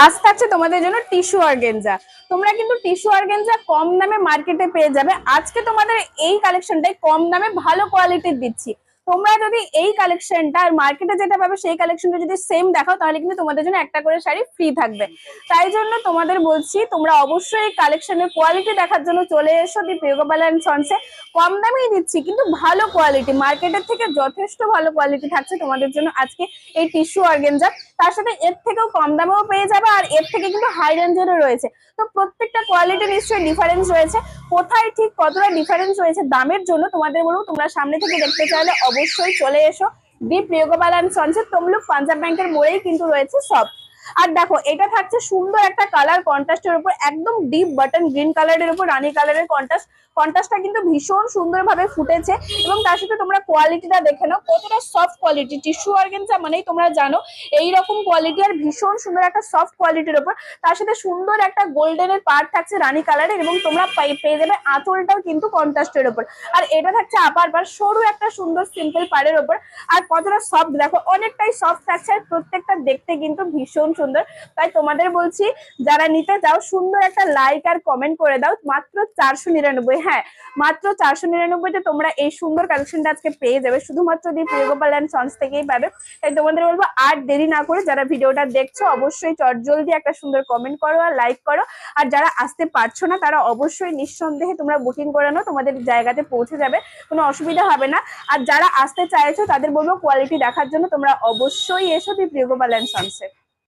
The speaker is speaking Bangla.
আজ থাকছে তোমাদের জন্য টিস্যু অর্গেনজা। তোমরা কিন্তু টিস্যু অর্গেনজা কম দামে মার্কেটে পেয়ে যাবে। আজকে তোমাদের এই কালেকশনটাই কম দামে ভালো কোয়ালিটির দিচ্ছি। তোমরা যদি এই কালেকশনটা আর মার্কেটে যেটা পাবে সেই কালেকশনটা যদি সেম দেখাও তাহলে কিন্তু তোমাদের জন্য একটা করে শাড়ি ফ্রি থাকবে। তাই জন্য তোমাদের বলছি তোমরা অবশ্যই এই কালেকশনের কোয়ালিটি দেখার জন্য চলে এসো দি প্রিয়গোপাল এন্ড সন্সে। কম দামেই দিচ্ছি কিন্তু ভালো কোয়ালিটি, মার্কেটের থেকে যথেষ্ট ভালো কোয়ালিটি থাকছে তোমাদের জন্য আজকে এই টিস্যু অর্গেনজা। তার সাথে এর থেকেও কম দামেও পেয়ে যাবে আর এর থেকে কিন্তু হাই রেঞ্জেরও রয়েছে। তো প্রত্যেকটা কোয়ালিটি নিশ্চয়ই ডিফারেন্স রয়েছে। কোথায় ঠিক কতটা ডিফারেন্স রয়েছে দামের জন্য তোমাদের বলবো, তোমরা সামনে থেকে দেখতে চাইলে অবশ্যই চলে এসো দি প্রিয়গোপাল এন্ড সন্সের তমলুক পাঞ্জাব ব্যাংকের মোড়েই কিন্তু রয়েছে সব। আর দেখো এটা থাকছে সুন্দর একটা কালার কন্ট্রাস্টের উপর, একদম ডিপ বাটন গ্রিন কালারের উপর রানী কালারের কন্ট্রাস্টটা কিন্তু ভীষণ সুন্দরভাবে ফুটেছে। এবং তার সাথে তোমরা কোয়ালিটিটা দেখে নাও কতটা সফট কোয়ালিটি। টিস্যু অর্গানজা মানেই তোমরা জানো এইরকম কোয়ালিটি আর ভীষণ সুন্দর একটা সফট কোয়ালিটির উপর। তার সাথে সুন্দর একটা গোল্ডেনের পার্ট থাকছে রানী কালারের এবং তোমরা পেয়ে যাবে আঁচলটাও কিন্তু কন্ট্রাস্টের উপর। আর এটা থাকছে আপার পার সরু একটা সুন্দর সিম্পল পাড়ের উপর। আর কতটা সফট দেখো, অনেকটাই সফট থাকছে আর প্রত্যেকটা দেখতে কিন্তু ভীষণ সুন্দর। তাই তোমাদের বলছি যারা নিতে চাও সুন্দর একটা লাইক আর কমেন্ট করে দাও। মাত্র 499, হ্যাঁ মাত্র 499-তে তোমরা এই সুন্দর কালেকশনটা আজকে পেয়ে যাবে, শুধুমাত্র দি প্রিয়গোপাল এন্ড সন্স থেকেই পাবে। তাই তোমাদের বলবো আর দেরি না করে যারা ভিডিওটা দেখছো অবশ্যই চটজলদি একটা সুন্দর কমেন্ট করো আর লাইক করো। আর যারা আসতে পারছো না তারা অবশ্যই নিঃসন্দেহে তোমরা বুকিং করে নাও, তোমাদের জায়গাতে পৌঁছে যাবে, কোনো অসুবিধা হবে না। আর যারা আসতে চাইছো তাদের বলবো কোয়ালিটি দেখার জন্য তোমরা অবশ্যই এসো দি প্রিয়গোপাল এন্ড সন্সে।